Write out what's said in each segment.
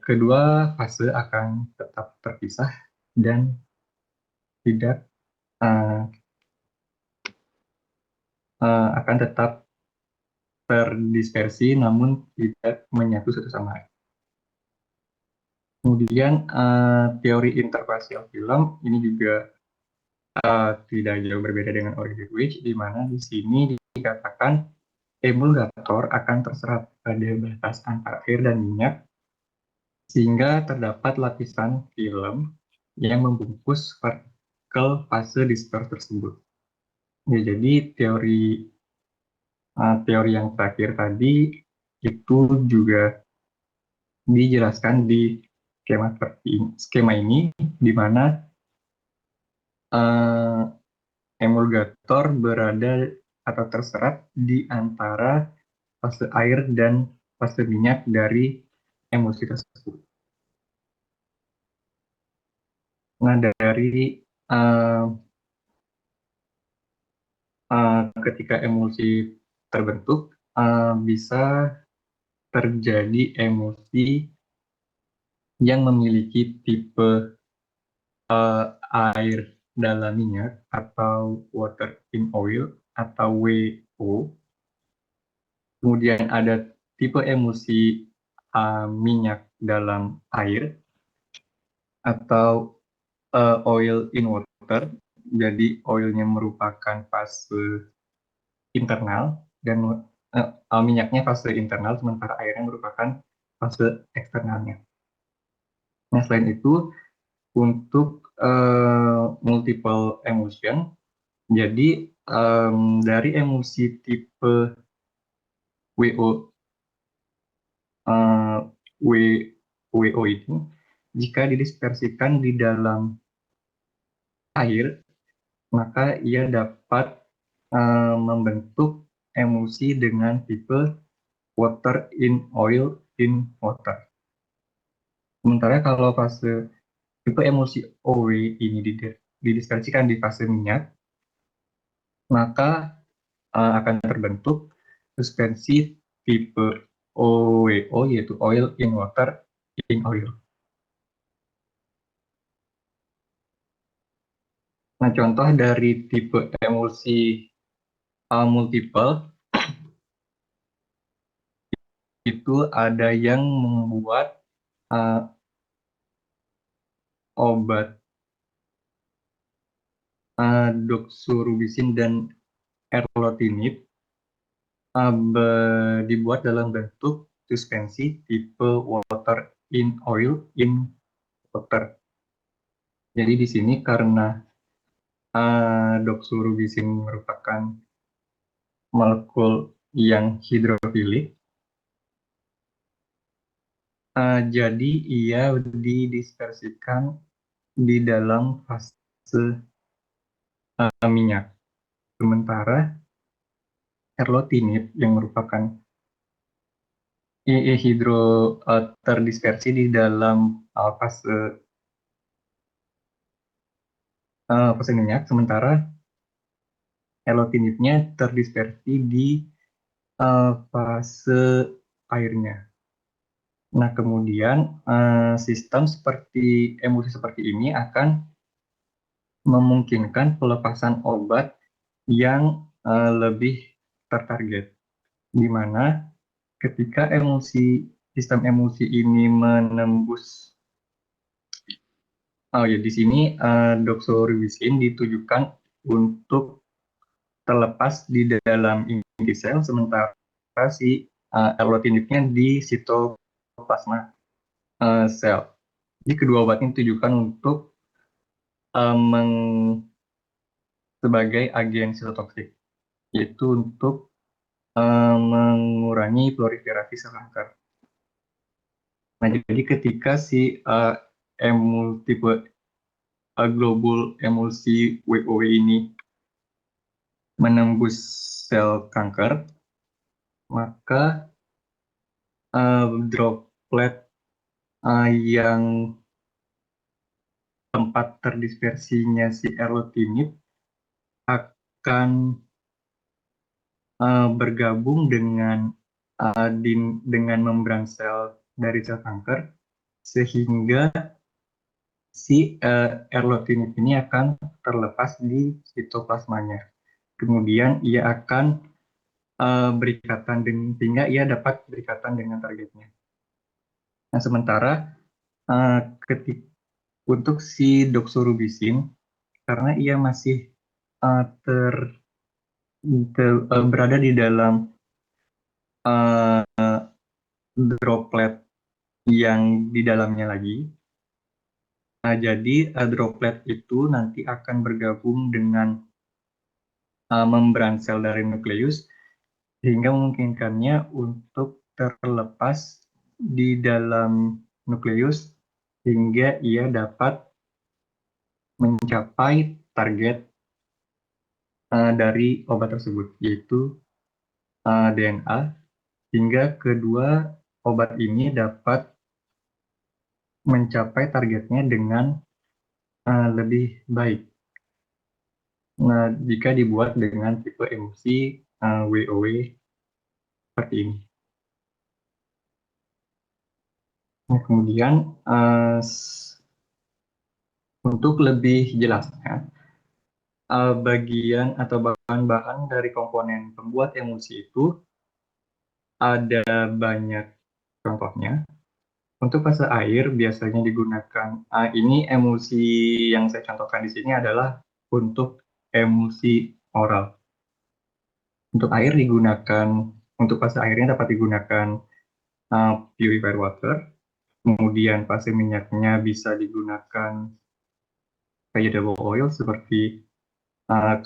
kedua fase akan tetap terpisah dan tidak uh, akan tetap terdispersi namun tidak menyatu satu sama lain. Kemudian teori interspasial film ini juga tidak jauh berbeda dengan Orgel-Weich, di mana di sini dikatakan emulgator akan terserap pada batas antara air dan minyak sehingga terdapat lapisan film yang membungkus partikel fase disperse tersebut. Ya, jadi teori yang terakhir tadi itu juga dijelaskan di skema ini, di mana emulgator berada atau terserap di antara fase air dan fase minyak dari emulsi tersebut. Nah, dari ketika emulsi terbentuk, bisa terjadi emulsi yang memiliki tipe air dalam minyak atau water in oil atau WO. Kemudian ada tipe emulsi minyak dalam air atau oil in water. Jadi oilnya merupakan fase internal dan minyaknya fase internal, sementara airnya merupakan fase eksternalnya. Nah, selain itu, untuk multiple emulsion, jadi dari emulsi tipe WO WO itu, jika didispersikan di dalam air, maka ia dapat membentuk emulsi dengan tipe water in oil in water. Sementara kalau fase tipe emulsi OW ini didispersikan di fase minyak, maka akan terbentuk suspensi tipe OWO, yaitu oil in water in oil. Nah, contoh dari tipe emulsi multiple itu ada yang membuat obat doxorubicin dan erlotinib dibuat dalam bentuk suspensi tipe water in oil in water. Jadi di sini karena doxorubicin merupakan molekul yang hidrofilik, jadi ia didispersikan di dalam fase minyak. Sementara erlotinib yang merupakan hidro terdispersi di dalam fase minyak, sementara erlotinibnya terdispersi di fase airnya. Nah, kemudian sistem seperti emulsi seperti ini akan memungkinkan pelepasan obat yang lebih tertarget, di mana ketika sistem emulsi ini menembus, di sini doxorubicin ditujukan untuk terlepas di dalam inti sel, sementara si erlotinibnya di sitoplasma sel. Jadi kedua obat ini ditujukan untuk sebagai agen sitotoksik, yaitu untuk mengurangi proliferasi sel kanker. Nah, jadi ketika si tipe global emulsi WOW ini menembus sel kanker, maka droplet yang tempat terdispersinya si erlotinib akan bergabung dengan membran sel dari sel kanker, sehingga si erlotinib ini akan terlepas di sitoplasmanya. Kemudian ia akan berikatan dengan, sehingga ia dapat berikatan dengan targetnya. Nah, sementara untuk si doxorubicin, karena ia masih uh, berada di dalam uh, droplet yang di dalamnya lagi. Nah, jadi droplet itu nanti akan bergabung dengan membran sel dari nukleus sehingga memungkinkannya untuk terlepas di dalam nukleus hingga ia dapat mencapai target dari obat tersebut, yaitu DNA, hingga kedua obat ini dapat mencapai targetnya dengan lebih baik. Nah, jika dibuat dengan tipe emulsi WOW seperti ini. Nah, kemudian untuk lebih jelasnya, bagian atau bahan-bahan dari komponen pembuat emulsi itu ada banyak contohnya. Untuk fase air biasanya digunakan, ini emulsi yang saya contohkan di sini adalah untuk emulsi oral. Untuk air digunakan, untuk fase airnya dapat digunakan purified water, kemudian fase minyaknya bisa digunakan vegetable oil seperti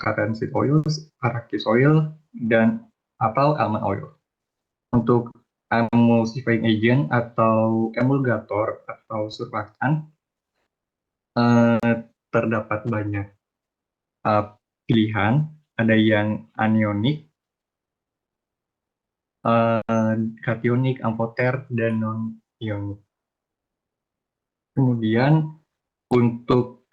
cottonseed oil, arachis oil, dan atau almond oil. Untuk emulsifying agent atau emulgator atau surfaktan, terdapat banyak pilihan, ada yang anionik, kationik, amfoter, dan non-ionik. Kemudian untuk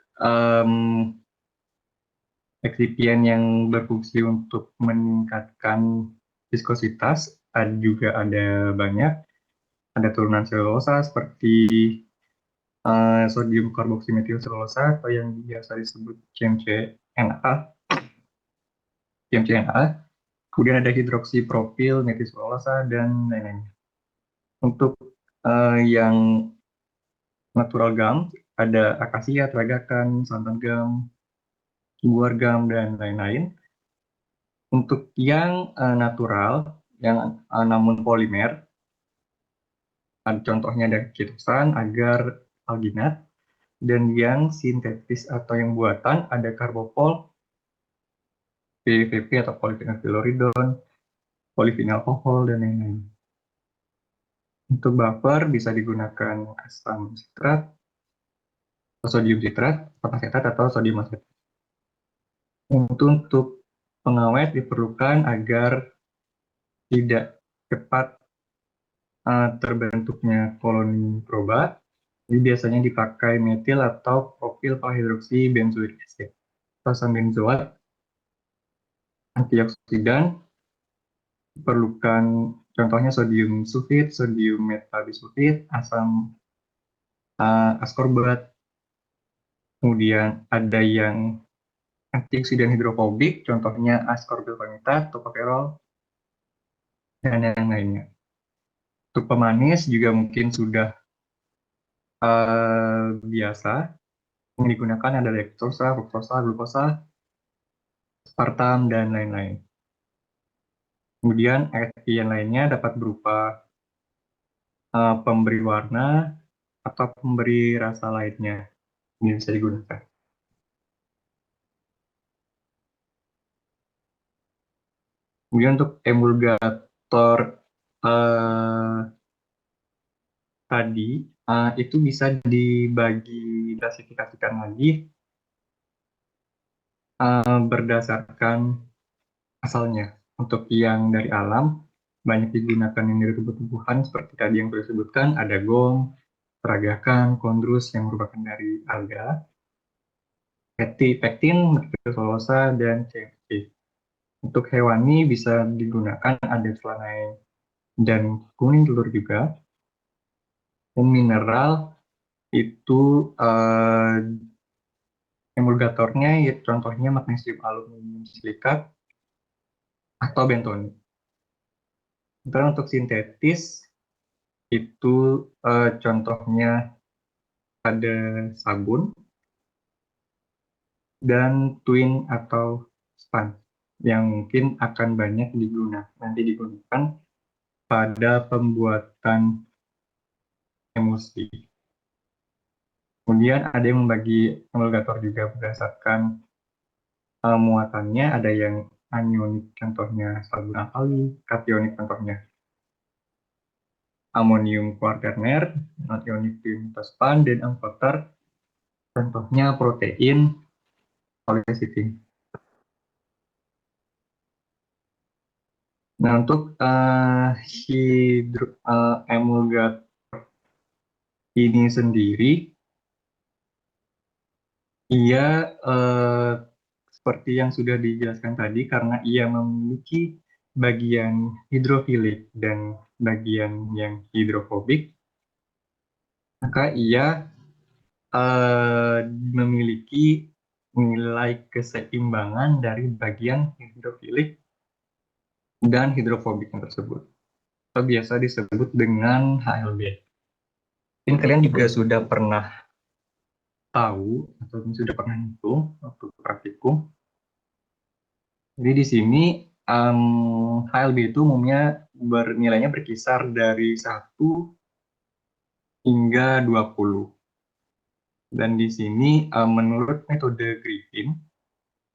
eksipien yang berfungsi untuk meningkatkan viskositas juga ada banyak. Ada turunan selulosa seperti sodium karboksimetil selulosa atau yang biasa disebut CMCNA. Kemudian ada hidroksipropil metiselulosa dan lain-lainnya. Untuk yang natural gum ada akasia, tragakan, santan gum, guar gum, dan lain-lain. Untuk yang natural, yang namun polimer, contohnya ada ketosan, agar, alginat, dan yang sintetis atau yang buatan ada karbopol, PVP atau polyphenylfluoridone, polyvinyl alkohol, dan lain-lain. Untuk buffer bisa digunakan asam sitrat, sodium sitrat, asetat, atau sodium asetat. Untuk pengawet diperlukan agar tidak cepat terbentuknya koloni proba. Jadi biasanya dipakai metil atau propil hidroksi benzoic acid. Asam benzoat antioksidan diperlukan, contohnya sodium sulfit, sodium metabisulfit, asam askorbat. Kemudian ada yang antioksidan hidrofobik, contohnya ascorbylphenita, tocopherol, dan yang lainnya. Untuk pemanis juga mungkin sudah biasa. Yang digunakan ada laktosa, fruktosa, glukosa, aspartam, dan lain-lain. Kemudian ekspien lainnya dapat berupa pemberi warna atau pemberi rasa lainnya. Ini bisa digunakan. Kemudian untuk emulgator tadi, itu bisa dibagi, klasifikasikan lagi berdasarkan asalnya. Untuk yang dari alam, banyak digunakan yang dari tumbuh-tumbuhan, seperti tadi yang saya sebutkan, ada gom, peragakan, kondrus yang merupakan dari alga, pektin, mercusulosa, dan CFC. Untuk hewani bisa digunakan ada celanai dan kuning telur juga. Dan mineral itu emulgatornya ya contohnya magnesium aluminium silikat atau bentonit. Sementara untuk sintetis itu contohnya ada sabun dan twin atau sponge yang mungkin akan banyak nanti digunakan pada pembuatan emulsi. Kemudian ada yang membagi emulgator juga berdasarkan muatannya, ada yang anionik contohnya sabun alkali, kationik contohnya amonium kuaterner, non-ionik timotospan, dan amfoter contohnya protein polycystin. Nah, untuk emulgat ini sendiri, ia seperti yang sudah dijelaskan tadi, karena ia memiliki bagian hidrofilik dan bagian yang hidrofobik, maka ia memiliki nilai keseimbangan dari bagian hidrofilik dan hidrofobik tersebut. Atau biasa disebut dengan HLB. Mungkin kalian juga sudah pernah tahu atau sudah pernah hitung waktu praktikum. Jadi di sini HLB itu umumnya nilainya berkisar dari 1 hingga 20. Dan di sini menurut metode Griffin,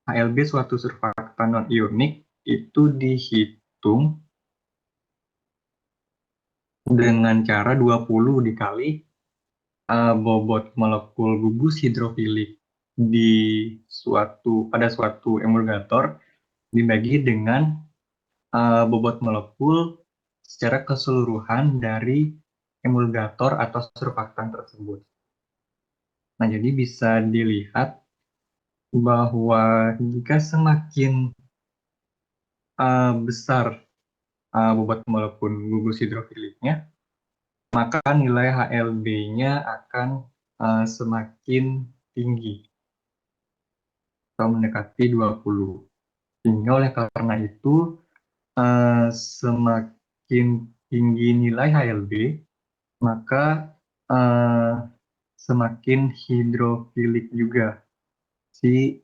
HLB suatu surfaktan non-ionik itu dihitung dengan cara 20 dikali bobot molekul gugus hidrofilik pada suatu emulgator dibagi dengan bobot molekul secara keseluruhan dari emulgator atau surfaktan tersebut. Nah, jadi bisa dilihat bahwa jika semakin besar bobot molekul gugus hidrofiliknya, maka nilai HLB-nya akan semakin tinggi atau mendekati 20. Sehingga oleh karena itu semakin tinggi nilai HLB, maka semakin hidrofilik juga si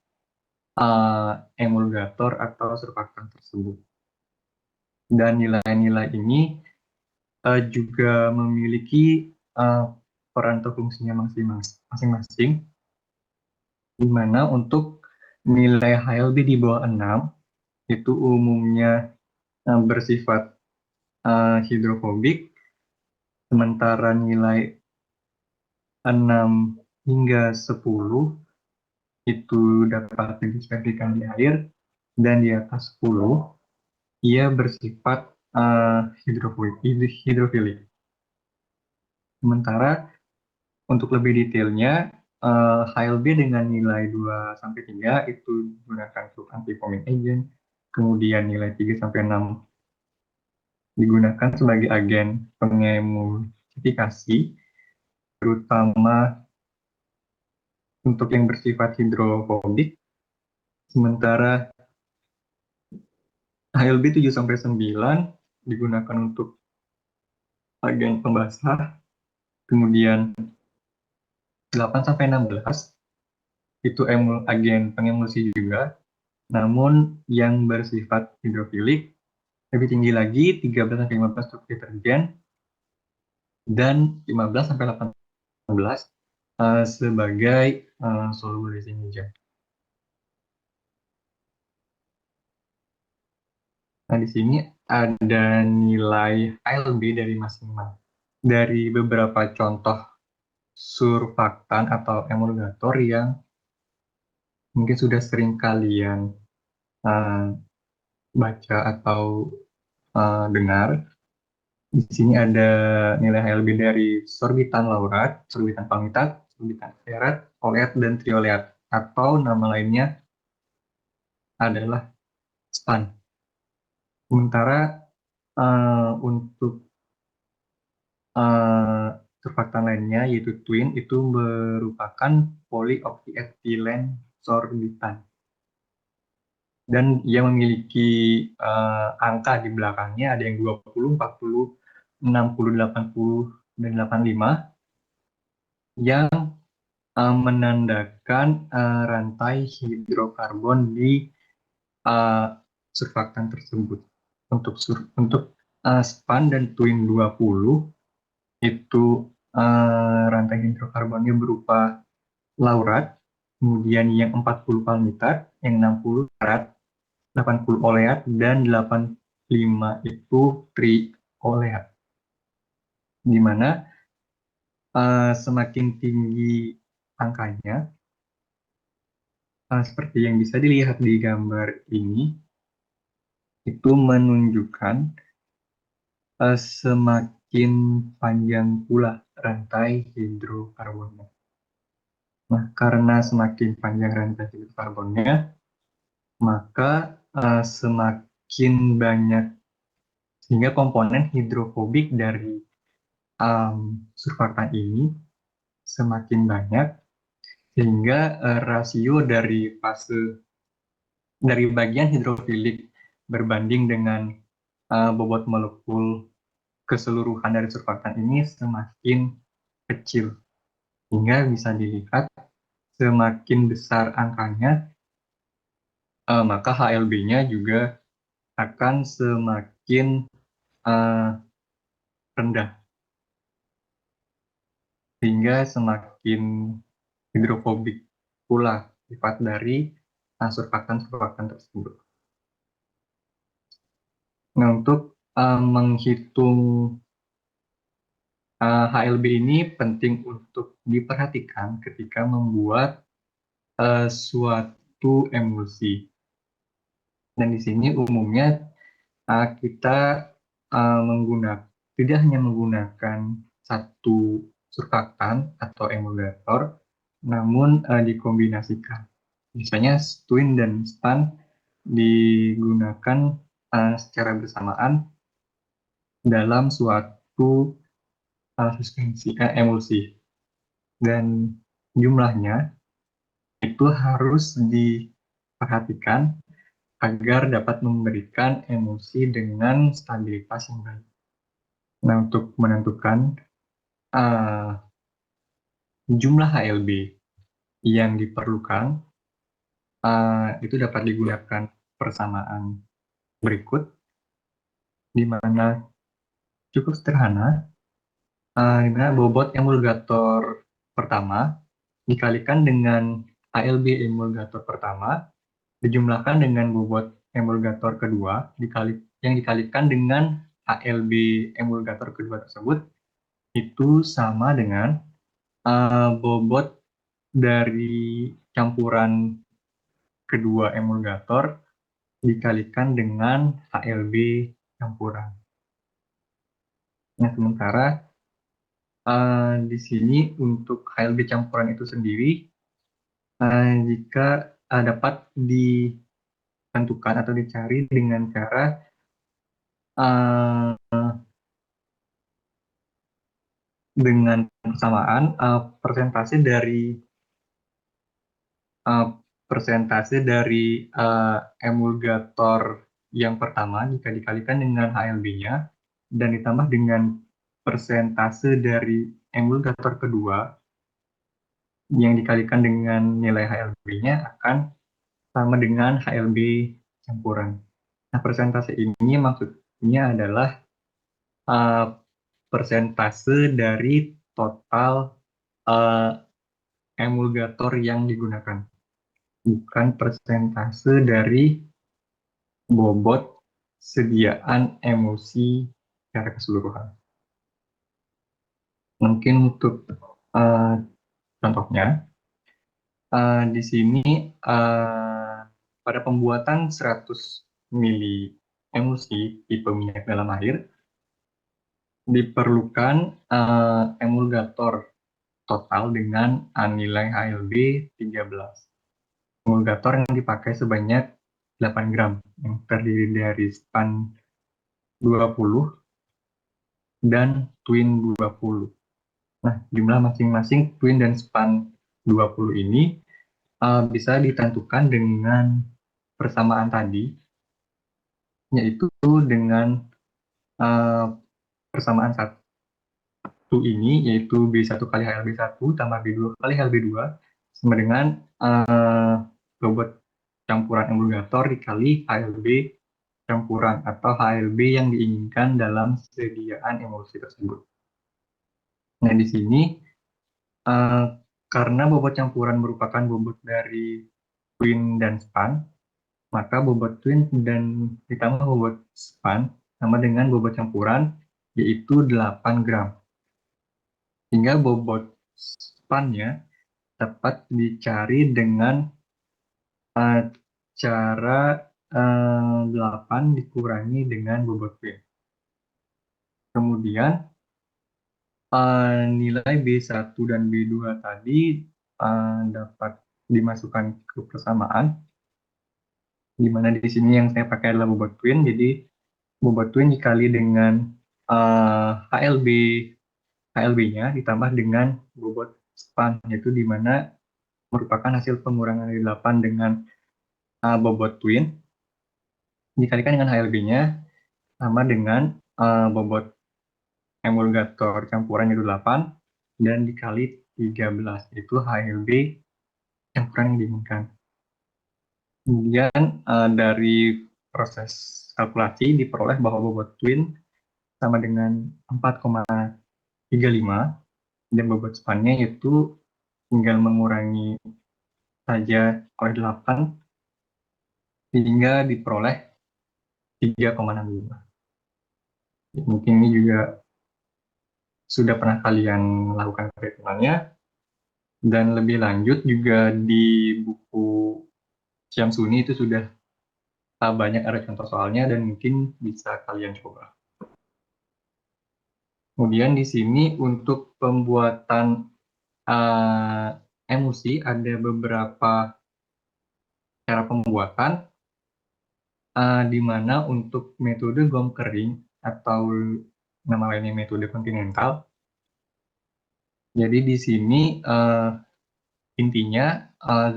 emulgator atau surfaktan tersebut. Dan nilai-nilai ini juga memiliki peran atau fungsinya masing-masing, di mana untuk nilai HLB di bawah 6 itu umumnya bersifat hidrofobik, sementara nilai 6 hingga 10 itu dapat didispersikan di air, dan di atas 10 ia bersifat hidrofilik. Sementara untuk lebih detailnya, HLB dengan nilai 2-3 itu digunakan untuk anti-foaming agent, kemudian nilai 3-6 digunakan sebagai agen pengemulsifikasi, terutama untuk yang bersifat hidrofobik, sementara HLB 7-9 digunakan untuk agen pembasah, kemudian 8-16 itu agen pengemulsi juga, namun yang bersifat hidrofilik. Lebih tinggi lagi 13-15 untuk deterjen, dan 15-18 sebagai solubilizing agent. Nah, di sini ada nilai HLB dari beberapa contoh surfaktan atau emulgator yang mungkin sudah sering kalian baca atau dengar. Di sini ada nilai HLB dari sorbitan laurat, sorbitan palmitat, sorbitan esterat, oleat, dan trioleat, atau nama lainnya adalah SPAN. Sementara untuk surfaktan lainnya yaitu twin itu merupakan polyoxyethylene sorbitan dan ia memiliki angka di belakangnya, ada yang 20, 40, 60, 80, dan 85 yang menandakan rantai hidrokarbon di surfaktan tersebut. Untuk span dan twin 20 itu rantai hidrokarbonnya berupa laurat, kemudian yang 40 palmitat, yang 60 karat, 80 oleat, dan 85 itu trioleat. Di mana semakin tinggi angkanya, seperti yang bisa dilihat di gambar ini, itu menunjukkan semakin panjang pula rantai hidrokarbonnya. Nah, karena semakin panjang rantai hidrokarbonnya, maka semakin banyak, sehingga komponen hidrofobik dari surfaktan ini semakin banyak, sehingga rasio dari bagian hidrofilik berbanding dengan bobot molekul keseluruhan dari surfaktan ini semakin kecil. Hingga bisa dilihat semakin besar angkanya, maka HLB-nya juga akan semakin rendah, sehingga semakin hidrofobik pula sifat dari surfaktan-surfaktan tersebut. Nah, untuk menghitung HLB ini penting untuk diperhatikan ketika membuat suatu emulsi. Dan di sini umumnya kita tidak hanya menggunakan satu surfaktan atau emulgator, namun dikombinasikan. Misalnya twin dan span digunakan secara bersamaan dalam suatu suspensi emulsi, dan jumlahnya itu harus diperhatikan agar dapat memberikan emulsi dengan stabilitas yang baik. Nah, untuk menentukan jumlah HLB yang diperlukan, itu dapat digunakan persamaan berikut, di mana cukup sederhana, di mana bobot emulgator pertama dikalikan dengan HLB emulgator pertama dijumlahkan dengan bobot emulgator kedua yang dikalikan dengan HLB emulgator kedua tersebut, itu sama dengan bobot dari campuran kedua emulgator dikalikan dengan HLB campuran. Nah, sementara di sini untuk HLB campuran itu sendiri, jika dapat ditentukan atau dicari dengan cara dengan persamaan persentase dari emulgator yang pertama jika dikalikan dengan HLB-nya dan ditambah dengan persentase dari emulgator kedua yang dikalikan dengan nilai HLB-nya akan sama dengan HLB campuran. Nah, persentase ini maksudnya adalah persentase dari total emulgator yang digunakan, bukan persentase dari bobot sediaan emulsi secara keseluruhan. Mungkin untuk contohnya, di sini pada pembuatan 100 mili emulsi tipe minyak dalam air, diperlukan emulgator total dengan nilai HLB 13. Emulgator yang dipakai sebanyak 8 gram, yang terdiri dari span 20 dan twin 20. Nah, jumlah masing-masing twin dan span 20 ini bisa ditentukan dengan persamaan tadi, yaitu dengan uh, persamaan satu ini, yaitu B1 kali HLB1 tambah B2 kali HLB2 sama dengan bobot campuran emulgator dikali HLB campuran atau HLB yang diinginkan dalam sediaan emulsi tersebut. Nah, di sini uh, karena bobot campuran merupakan bobot dari twin dan span, maka bobot twin dan ditambah bobot span sama dengan bobot campuran, yaitu 8 gram. Hingga bobot spannya dapat dicari dengan cara 8 dikurangi dengan bobot twin. Kemudian nilai B1 dan B2 tadi dapat dimasukkan ke persamaan, di mana di sini yang saya pakai adalah bobot twin. Jadi bobot twin dikali dengan HLB HLB-nya ditambah dengan bobot span, yaitu di mana merupakan hasil pengurangan dari 8 dengan bobot twin dikalikan dengan HLB-nya sama dengan bobot emulgator campuran yaitu 8 dan dikali 13, itu HLB campuran yang diinginkan. Kemudian dari proses kalkulasi diperoleh bahwa bobot twin sama dengan 4,35 dan bobot spannya itu tinggal mengurangi saja oleh 8 sehingga diperoleh 3,65. Mungkin ini juga sudah pernah kalian lakukan perhitungannya, dan lebih lanjut juga di buku Syamsuni itu sudah banyak ada contoh soalnya dan mungkin bisa kalian coba. Kemudian di sini untuk pembuatan emulsi ada beberapa cara pembuatan, di mana untuk metode gom kering atau nama lainnya metode kontinental. Jadi di sini intinya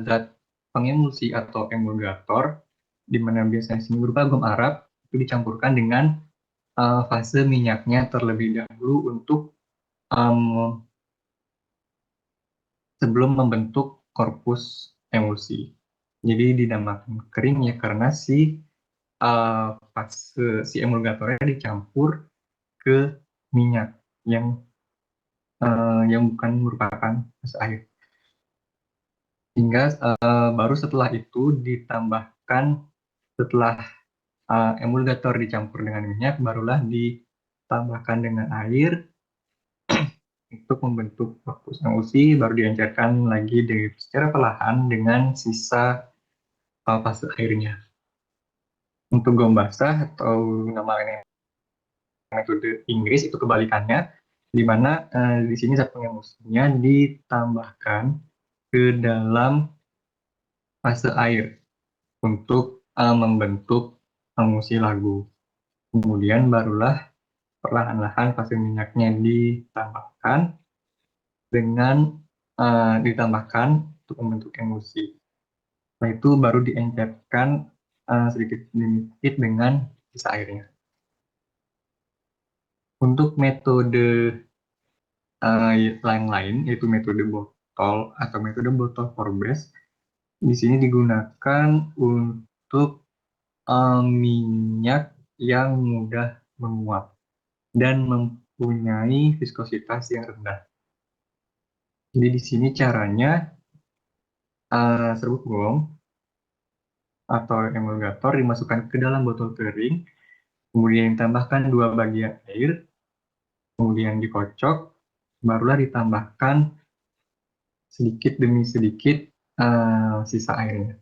zat pengemulsi atau emulgator, di mana biasanya sini berupa gom Arab, itu dicampurkan dengan fase minyaknya terlebih dahulu untuk sebelum membentuk korpus emulsi. Jadi dinamakan kering ya karena fase si emulgatornya dicampur ke minyak yang bukan merupakan fase air. Hingga baru setelah itu ditambahkan, setelah emulgator dicampur dengan minyak, barulah ditambahkan dengan air untuk membentuk korpus emulsi, baru diencerkan lagi secara perlahan dengan sisa fase airnya. Untuk gom basah atau nama lainnya metode Inggris itu kebalikannya, di mana di sini zat pengemulsinya ditambahkan ke dalam fase air untuk membentuk emulsi lagu. Kemudian barulah perlahan-lahan fase minyaknya ditambahkan untuk membentuk emulsi. Setelah itu baru diencerkan sedikit demi sedikit dengan sisa airnya. Untuk metode lain-lain, yaitu metode botol atau metode botol for base, di sini digunakan untuk minyak yang mudah menguap dan mempunyai viskositas yang rendah. Jadi di sini caranya serbuk gom atau emulgator dimasukkan ke dalam botol kering, kemudian ditambahkan 2 bagian air, kemudian dikocok, barulah ditambahkan sedikit demi sedikit sisa airnya.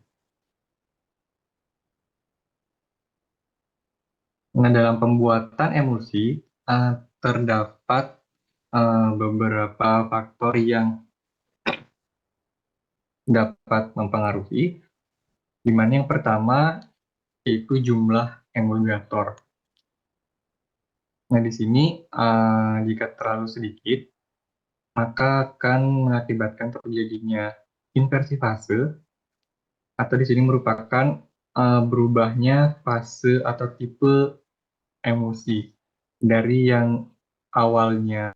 Nah, dalam pembuatan emulsi terdapat beberapa faktor yang dapat mempengaruhi, di mana yang pertama yaitu jumlah emulgator. Nah, di sini jika terlalu sedikit maka akan mengakibatkan terjadinya inversi fase, atau di sini merupakan berubahnya fase atau tipe emosi dari yang awalnya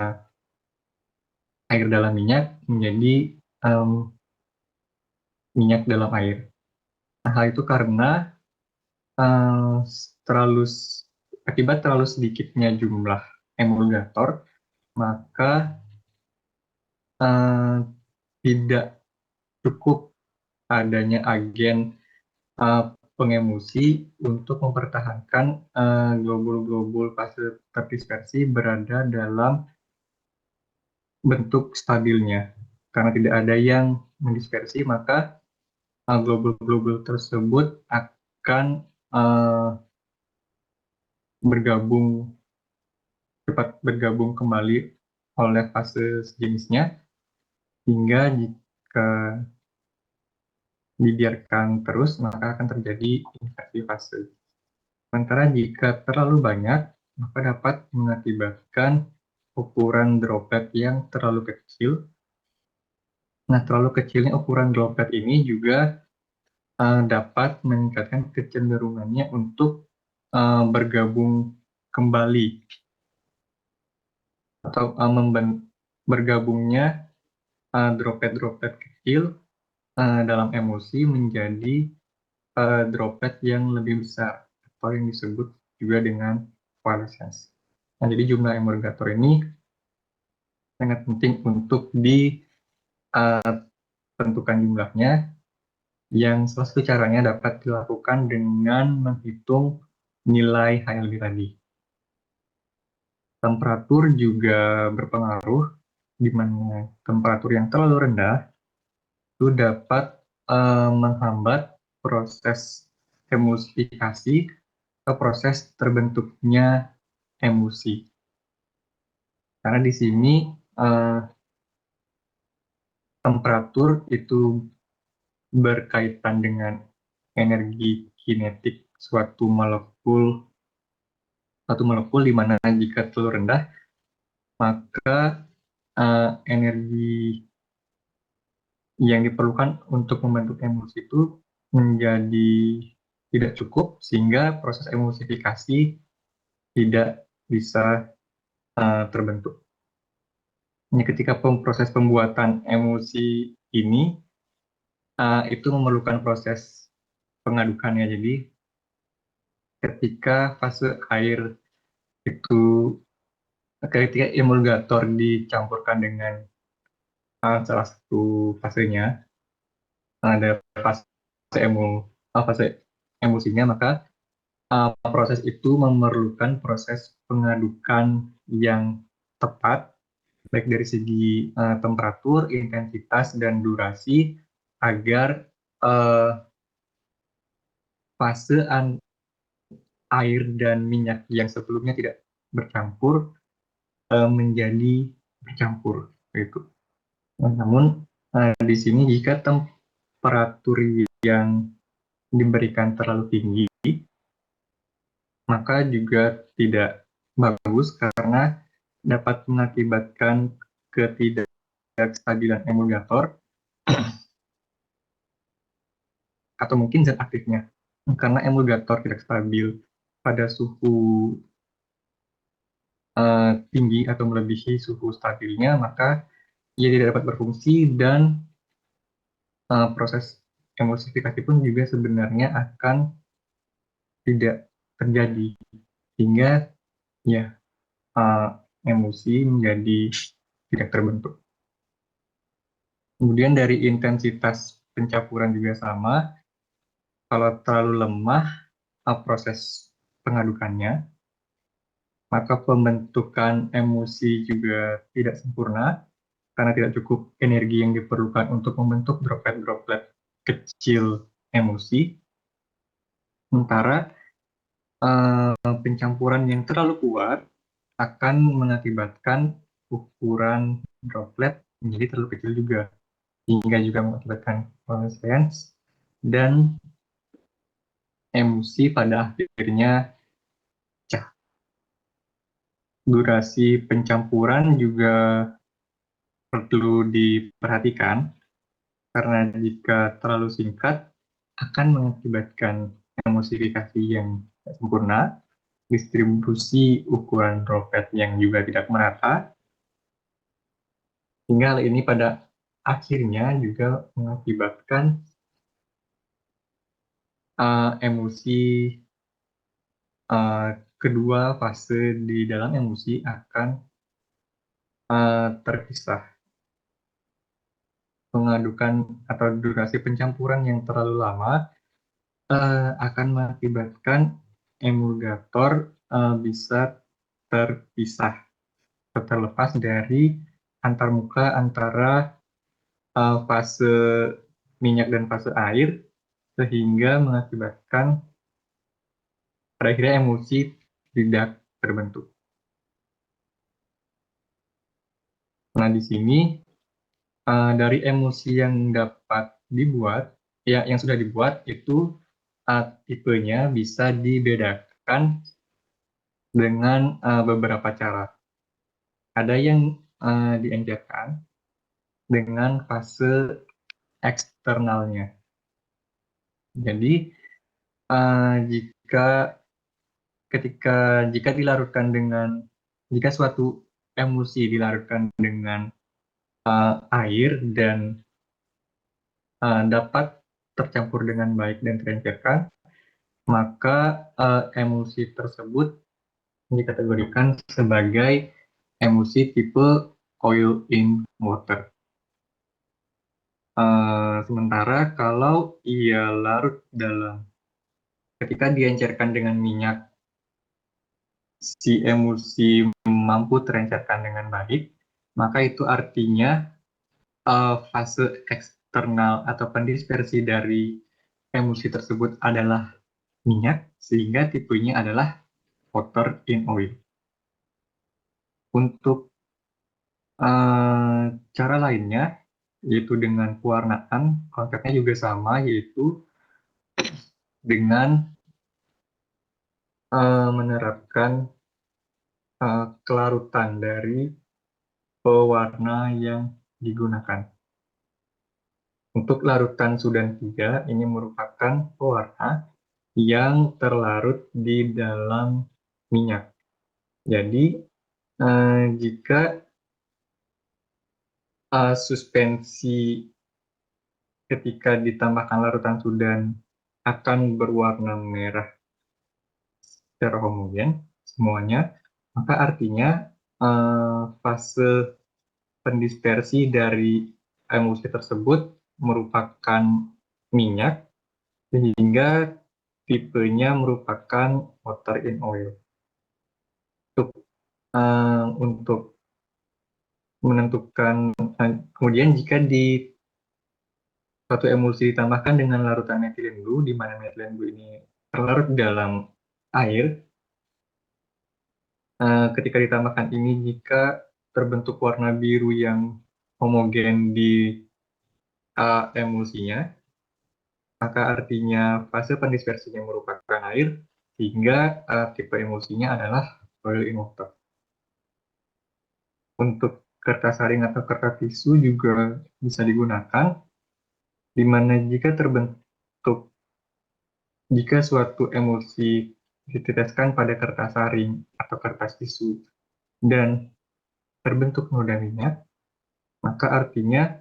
air dalam minyak menjadi minyak dalam air. Nah, hal itu karena eh, terlalu akibat terlalu sedikitnya jumlah emulgator, maka eh, tidak cukup adanya agen eh, pengemusi untuk mempertahankan globul-globul fase terdispersi berada dalam bentuk stabilnya. Karena tidak ada yang mendispersi, maka globul-globul tersebut akan eh, bergabung cepat bergabung kembali oleh fase sejenisnya, hingga jika dibiarkan terus maka akan terjadi inversi fase. Sementara jika terlalu banyak, maka dapat mengakibatkan ukuran droplet yang terlalu kecil. Nah, terlalu kecilnya ukuran droplet ini juga dapat meningkatkan kecenderungannya untuk bergabung kembali atau bergabungnya droplet-droplet kecil dalam emosi menjadi droplet yang lebih besar atau yang disebut juga dengan coalescence. Nah, jadi jumlah emulgator ini sangat penting untuk ditentukan jumlahnya, yang salah satu caranya dapat dilakukan dengan menghitung nilai HLB tadi. Temperatur juga berpengaruh, di mana temperatur yang terlalu rendah itu dapat menghambat proses emulsifikasi atau proses terbentuknya emosi. Karena di sini eh, temperatur itu berkaitan dengan energi kinetik suatu molekul, di mana jika terlalu rendah maka energi yang diperlukan untuk membentuk emosi itu menjadi tidak cukup, sehingga proses emulsifikasi tidak bisa terbentuk. Ini ketika proses pembuatan emosi ini itu memerlukan proses pengadukannya. Jadi ketika fase air itu ketika emulgator dicampurkan dengan salah satu fasenya, ada fase fase emulsinya, maka proses itu memerlukan proses pengadukan yang tepat, baik dari segi temperatur, intensitas, dan durasi, agar fase air dan minyak yang sebelumnya tidak bercampur menjadi bercampur. Gitu. Namun di sini jika temperatur yang diberikan terlalu tinggi, maka juga tidak bagus karena dapat mengakibatkan ketidakstabilan emulgator atau mungkin zat aktifnya. Karena emulgator tidak stabil pada suhu tinggi atau melebihi suhu stabilnya, maka ia tidak dapat berfungsi, dan proses emulsifikasi pun juga sebenarnya akan tidak terjadi, hingga ya emosi menjadi tidak terbentuk. Kemudian dari intensitas pencampuran juga sama. Kalau terlalu lemah proses pengadukannya, maka pembentukan emosi juga tidak sempurna karena tidak cukup energi yang diperlukan untuk membentuk droplet-droplet kecil emosi. Sementara pencampuran yang terlalu kuat akan mengakibatkan ukuran droplet menjadi terlalu kecil juga, hingga juga mengakibatkan coalescence, dan emosi pada akhirnya pecah. Durasi pencampuran juga perlu diperhatikan karena jika terlalu singkat akan mengakibatkan emulsifikasi yang tidak sempurna, distribusi ukuran droplet yang juga tidak merata, hingga hal ini pada akhirnya juga mengakibatkan emulsi kedua fase di dalam emulsi akan terpisah. Pengadukan atau durasi pencampuran yang terlalu lama akan mengakibatkan emulgator bisa terpisah atau terlepas dari antarmuka antara fase minyak dan fase air, sehingga mengakibatkan pada akhirnya emulsi tidak terbentuk. Nah, di sini dari emulsi yang dapat dibuat, ya yang sudah dibuat itu tipenya bisa dibedakan dengan beberapa cara. Ada yang diencerkan dengan fase eksternalnya. Jadi jika jika suatu emulsi dilarutkan dengan air dan dapat tercampur dengan baik dan terencerkan, maka emulsi tersebut dikategorikan sebagai emulsi tipe oil in water. Sementara kalau ia larut ketika diencerkan dengan minyak, si emulsi mampu terencerkan dengan baik, maka itu artinya fase eksternal atau pendispersi dari emulsi tersebut adalah minyak, sehingga tipenya adalah water in oil. Untuk cara lainnya, yaitu dengan pewarnaan, konsepnya juga sama, yaitu dengan menerapkan kelarutan dari pewarna yang digunakan. Untuk larutan Sudan 3, ini merupakan pewarna yang terlarut di dalam minyak. Jadi, jika suspensi ketika ditambahkan larutan Sudan akan berwarna merah secara homogen semuanya, maka artinya fase pendispersi dari emulsi tersebut merupakan minyak, sehingga tipenya merupakan water in oil. Untuk menentukan, kemudian jika di suatu emulsi ditambahkan dengan larutan etilen blue, di mana etilen blue ini terlarut dalam air, ketika ditambahkan ini, jika terbentuk warna biru yang homogen di emulsinya, maka artinya fase pendispersinya merupakan air, sehingga tipe emulsinya adalah oil in water. Untuk kertas saring atau kertas tisu juga bisa digunakan, di mana jika suatu emulsi diteteskan pada kertas saring atau kertas tisu dan terbentuk noda minyak, maka artinya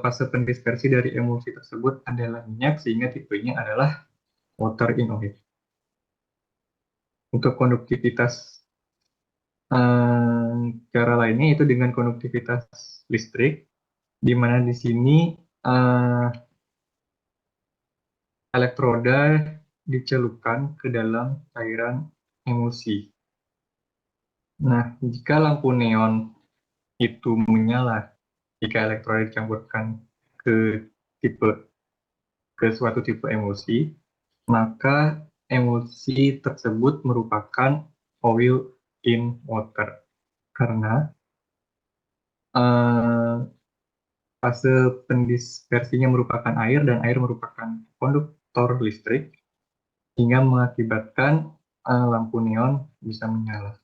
fase pendispersi dari emulsi tersebut adalah minyak, sehingga tipenya adalah water in oil. Untuk konduktivitas, cara lainnya itu dengan konduktivitas listrik, di mana di sini elektroda dicelupkan ke dalam cairan emulsi. Nah, jika lampu neon itu menyala, jika elektroda dicampurkan ke suatu tipe emulsi, maka emulsi tersebut merupakan oil in water. Karena fase pendispersinya merupakan air dan air merupakan konduktor listrik, hingga mengakibatkan lampu neon bisa menyala.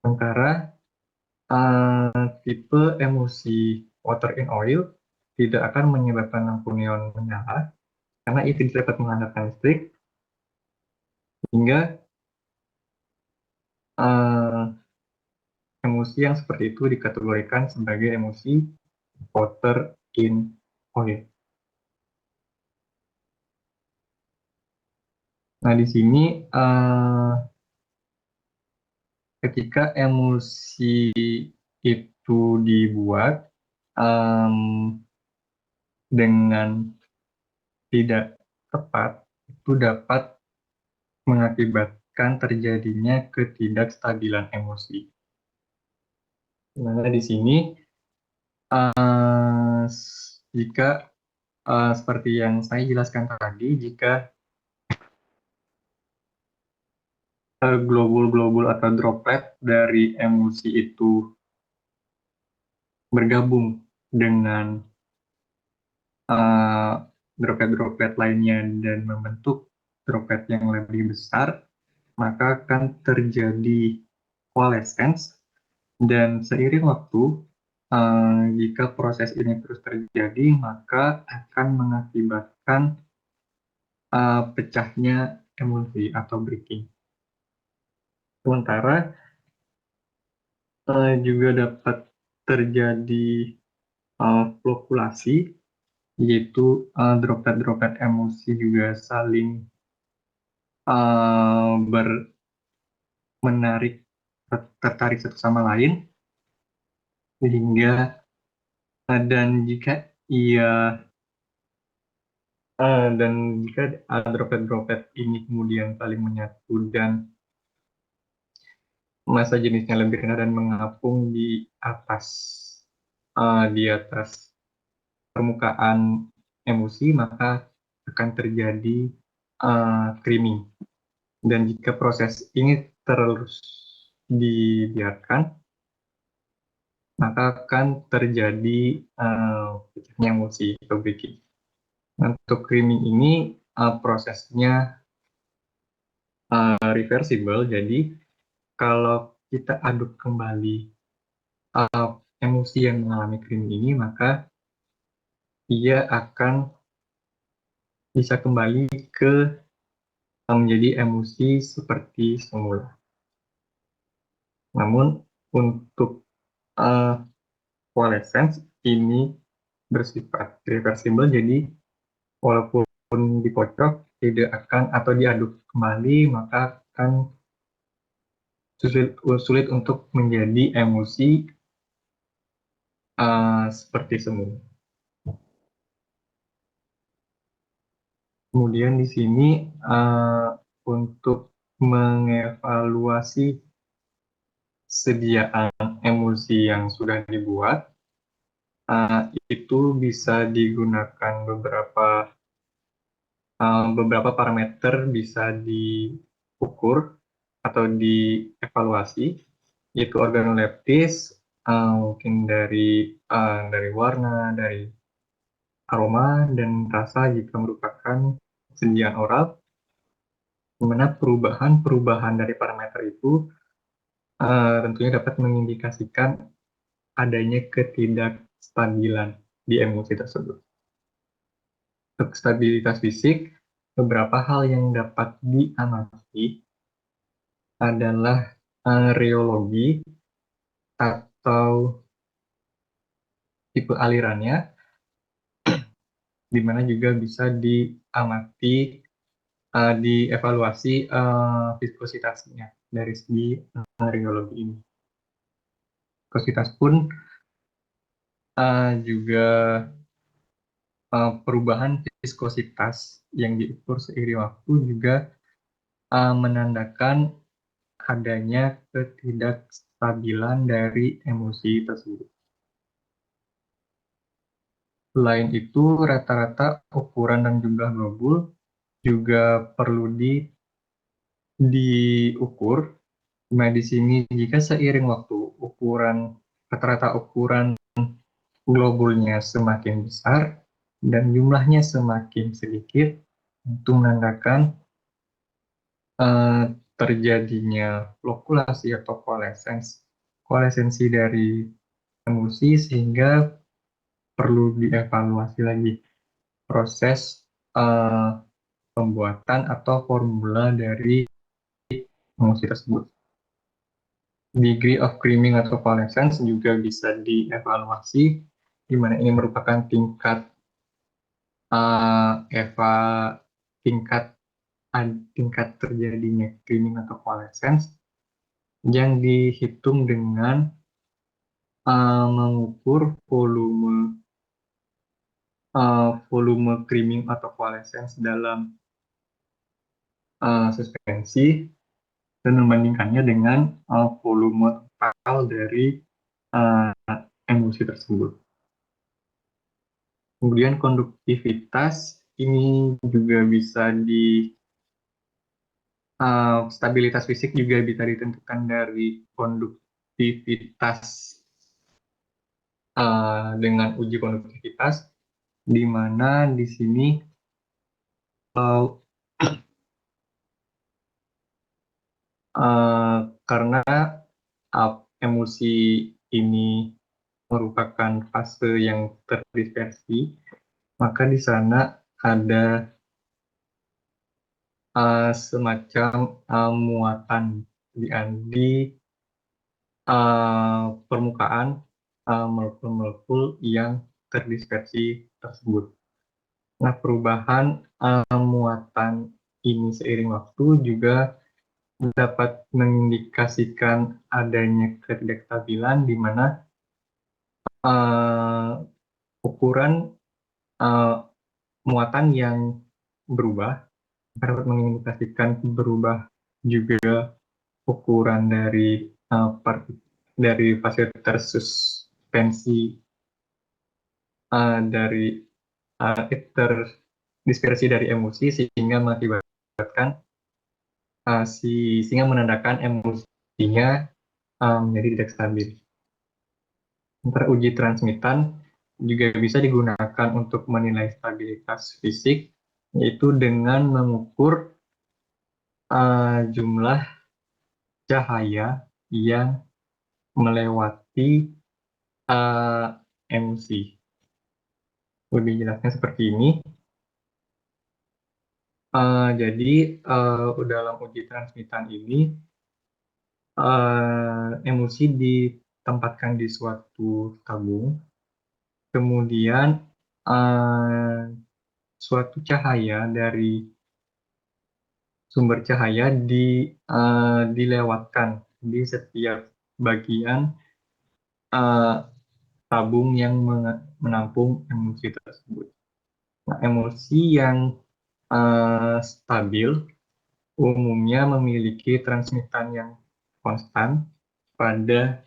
Sementara tipe emosi water in oil tidak akan menyebabkan lampu neon menyala karena itu dapat mengandalkan listrik hingga uh, emosi yang seperti itu dikategorikan sebagai emosi water in oil. Nah, di sini ketika emosi itu dibuat dengan tidak tepat, itu dapat mengakibatkan terjadinya ketidakstabilan emosi. Dimana di sini jika seperti yang saya jelaskan tadi, jika globul-globul atau droplet dari emosi itu bergabung dengan droplet-droplet lainnya dan membentuk droplet yang lebih besar, maka akan terjadi coalescence dan seiring waktu, jika proses ini terus terjadi, maka akan mengakibatkan pecahnya emulsi atau breaking. Sementara juga dapat terjadi flokulasi, yaitu droplet-droplet emulsi juga saling menarik, tertarik satu sama lain, sehingga dan jika ia dan jika droplet-droplet ini kemudian saling menyatu dan massa jenisnya lebih rendah dan mengapung di atas permukaan emosi, maka akan terjadi creaming. Dan jika proses ini terus dibiarkan, maka akan terjadi pecahnya emosi atau breaking. Untuk creaming ini prosesnya reversible, jadi kalau kita aduk kembali emosi yang mengalami creaming ini, maka ia akan bisa kembali ke menjadi emosi seperti semula. Namun untuk coalescence ini bersifat reversible, jadi walaupun dikocok tidak akan atau diaduk kembali, maka akan sulit untuk menjadi emosi seperti semula. Kemudian di sini untuk mengevaluasi sediaan emulsi yang sudah dibuat, itu bisa digunakan beberapa parameter bisa diukur atau dievaluasi, yaitu organoleptis, mungkin dari warna, dari aroma, dan rasa jika merupakan sediaan oral, di mana perubahan dari parameter itu tentunya dapat mengindikasikan adanya ketidakstabilan di emosi tersebut. Untuk stabilitas fisik, beberapa hal yang dapat diamati adalah reologi atau tipe alirannya, di mana juga bisa diamati, dievaluasi viskositasnya dari segi reologi ini. Viskositas pun juga perubahan viskositas yang diukur seiring waktu juga menandakan adanya ketidakstabilan dari emosi tersebut. Selain itu, rata-rata ukuran dan jumlah globul juga perlu diukur. Nah, di sini jika seiring waktu rata-rata ukuran globulnya semakin besar dan jumlahnya semakin sedikit, itu menandakan terjadinya flokulasi atau coalescence. koalesensi dari emulsi sehingga perlu dievaluasi lagi proses pembuatan atau formula dari emulsi tersebut. Degree of creaming atau coalescence juga bisa dievaluasi, di mana ini merupakan tingkat eva tingkat tingkat terjadinya creaming atau coalescence yang dihitung dengan mengukur volume creaming atau coalescence dalam suspensi dan membandingkannya dengan volume total dari emulsi tersebut. Kemudian konduktivitas ini juga bisa stabilitas fisik juga bisa ditentukan dari konduktivitas dengan uji konduktivitas, di mana di sini karena emulsi ini merupakan fase yang terdispersi, maka di sana ada semacam muatan di permukaan molekul-molekul yang terdispersi tersebut. Nah, perubahan muatan ini seiring waktu juga dapat mengindikasikan adanya ketidakstabilan di mana ukuran muatan yang berubah dapat mengindikasikan berubah juga ukuran dari fasilitas suspensi dari terdispersi dari emulsi sehingga mengakibatkan sehingga menandakan emulsinya menjadi tidak stabil. Sementara uji transmitan juga bisa digunakan untuk menilai stabilitas fisik, yaitu dengan mengukur jumlah cahaya yang melewati emulsi. Lebih jelasnya seperti ini. Jadi dalam uji transmitan ini emulsi ditempatkan di suatu tabung, kemudian suatu cahaya dari sumber cahaya dilewatkan di setiap bagian tabung yang menampung emulsi tersebut. Nah, emulsi yang stabil umumnya memiliki transmitan yang konstan pada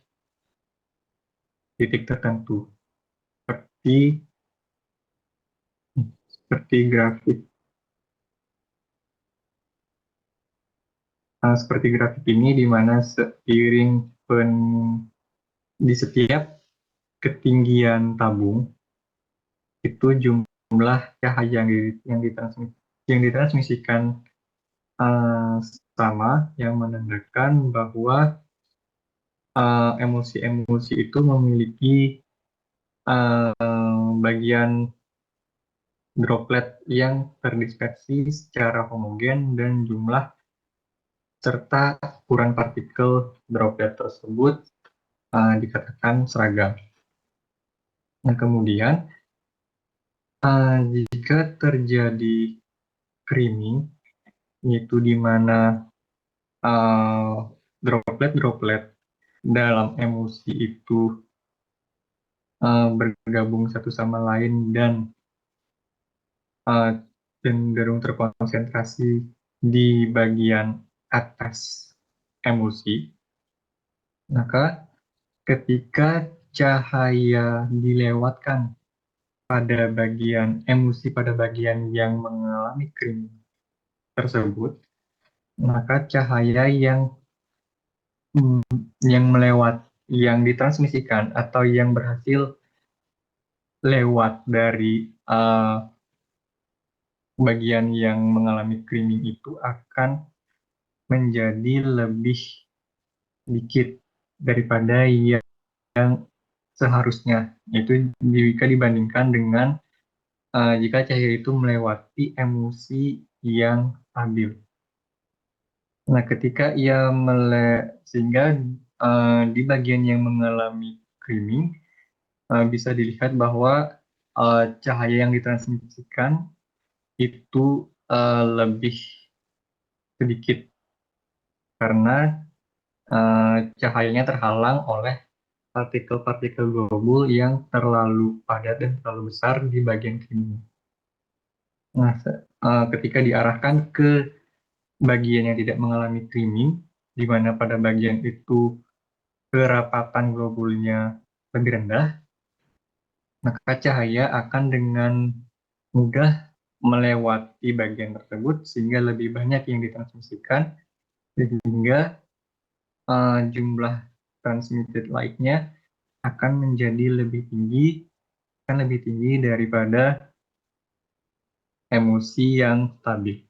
titik tertentu, seperti grafik ini, di mana seiring di setiap ketinggian tabung itu jumlah cahaya yang ditransmisikan sama, yang menandakan bahwa emulsi-emulsi itu memiliki bagian droplet yang terdispersi secara homogen dan jumlah serta ukuran partikel droplet tersebut dikatakan seragam. Nah, kemudian jika terjadi creaming, yaitu di mana droplet-droplet dalam emulsi itu bergabung satu sama lain dan cenderung terkonsentrasi di bagian atas emulsi, maka ketika cahaya dilewatkan pada bagian emulsi pada bagian yang mengalami creaming tersebut, maka cahaya yang ditransmisikan atau yang berhasil lewat dari bagian yang mengalami creaming itu akan menjadi lebih dikit daripada yang seharusnya. Itu jika dibandingkan dengan jika cahaya itu melewati emulsi yang stabil. Nah, ketika ia sehingga di bagian yang mengalami creaming bisa dilihat bahwa cahaya yang ditransmisikan itu lebih sedikit karena cahayanya terhalang oleh partikel-partikel globul yang terlalu padat dan terlalu besar di bagian creaming. Nah, ketika diarahkan ke bagian yang tidak mengalami creaming, di mana pada bagian itu kerapatan globulnya lebih rendah, maka cahaya akan dengan mudah melewati bagian tersebut sehingga lebih banyak yang ditransmisikan sehingga jumlah transmitted light-nya akan menjadi lebih tinggi daripada emulsi yang stabil.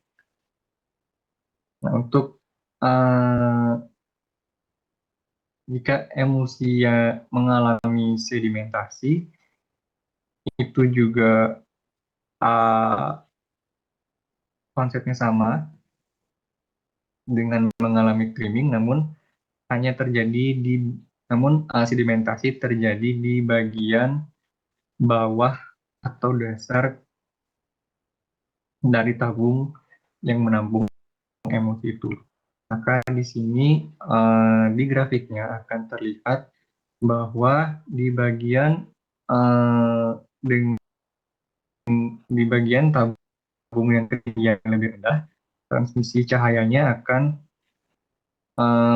Nah, untuk uh, jika emulsi yang mengalami sedimentasi, itu juga uh, konsepnya sama dengan mengalami creaming, namun hanya terjadi sedimentasi terjadi di bagian bawah atau dasar dari tabung yang menampung emulsi itu. Maka di sini di grafiknya akan terlihat bahwa di bagian eh, di bagian tabung yang ketinggian lebih rendah, transmisi cahayanya akan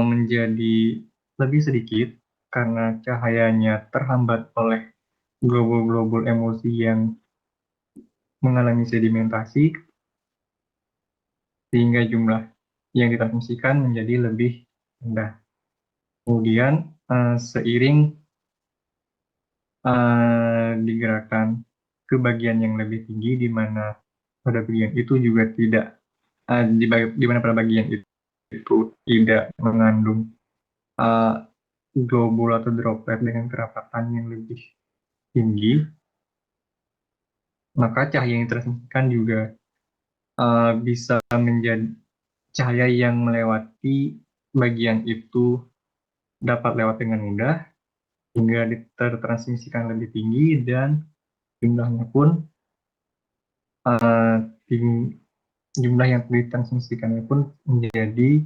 menjadi lebih sedikit karena cahayanya terhambat oleh globul-globul emulsi yang mengalami sedimentasi, sehingga jumlah yang ditransmisikan menjadi lebih rendah. Kemudian seiring digerakkan ke bagian yang lebih tinggi, di mana pada bagian itu juga tidak di mana pada bagian itu tidak mengandung uh, globul atau droplet dengan kerapatan yang lebih tinggi, maka cahaya yang ditransmisikan juga bisa menjadi cahaya yang melewati bagian itu dapat lewat dengan mudah hingga tertransmisikan lebih tinggi dan jumlahnya pun uh, jumlah yang ditransmisikannya pun menjadi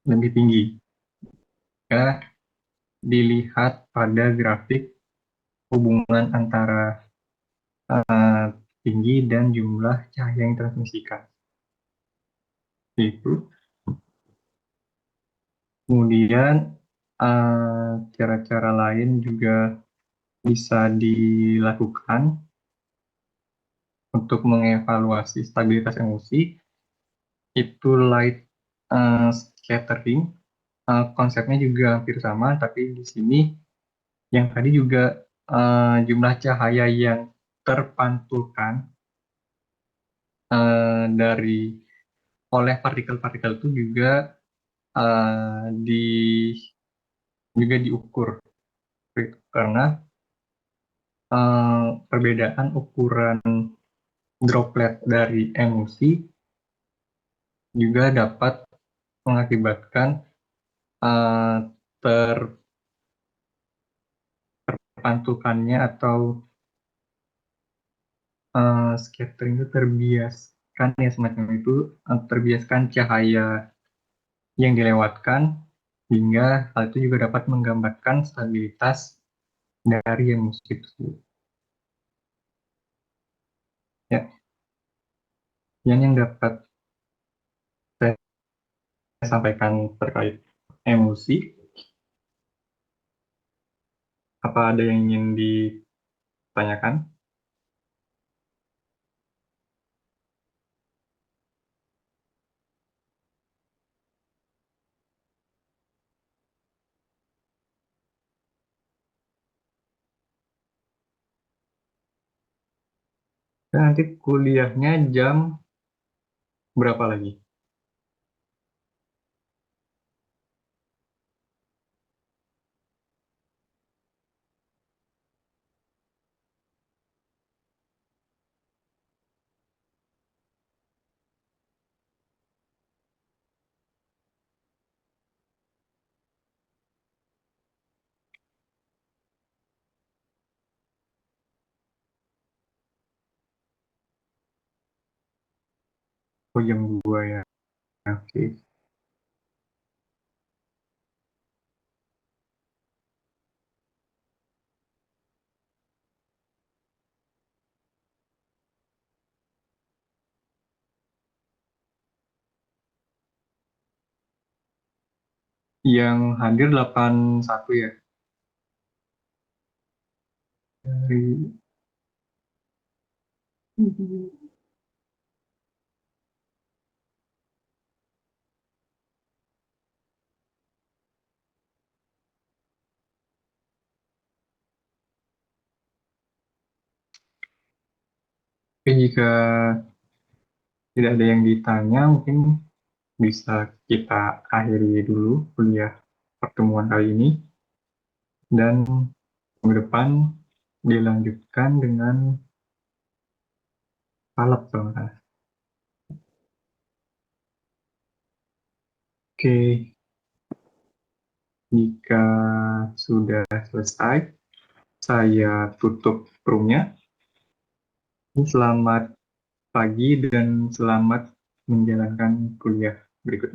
lebih tinggi. Jika dilihat pada grafik hubungan antara tinggi dan jumlah cahaya yang ditransmisikan. Itu. Kemudian cara-cara lain juga bisa dilakukan untuk mengevaluasi stabilitas emulsi, itu light scattering. Konsepnya juga hampir sama, tapi di sini yang tadi juga jumlah cahaya yang terpantulkan dari oleh partikel-partikel itu juga uh, di juga diukur karena perbedaan ukuran droplet dari emulsi juga dapat mengakibatkan terpantulkannya atau scattering itu terbiaskan ya semacam itu, terbiaskan cahaya yang dilewatkan hingga hal itu juga dapat menggambarkan stabilitas dari emulsi tersebut. Ya, yang dapat saya sampaikan terkait emulsi. Apa ada yang ingin ditanyakan? Dan nanti kuliahnya jam berapa lagi? Oh, jam 2 ya. Oke. Yang hadir 81 ya. Dari Tapi jika tidak ada yang ditanya, mungkin bisa kita akhiri dulu kuliah pertemuan kali ini. Dan minggu depan dilanjutkan dengan palep kalau nggak salah. Oke, jika sudah selesai, saya tutup roomnya. Selamat pagi dan selamat menjalankan kuliah berikutnya.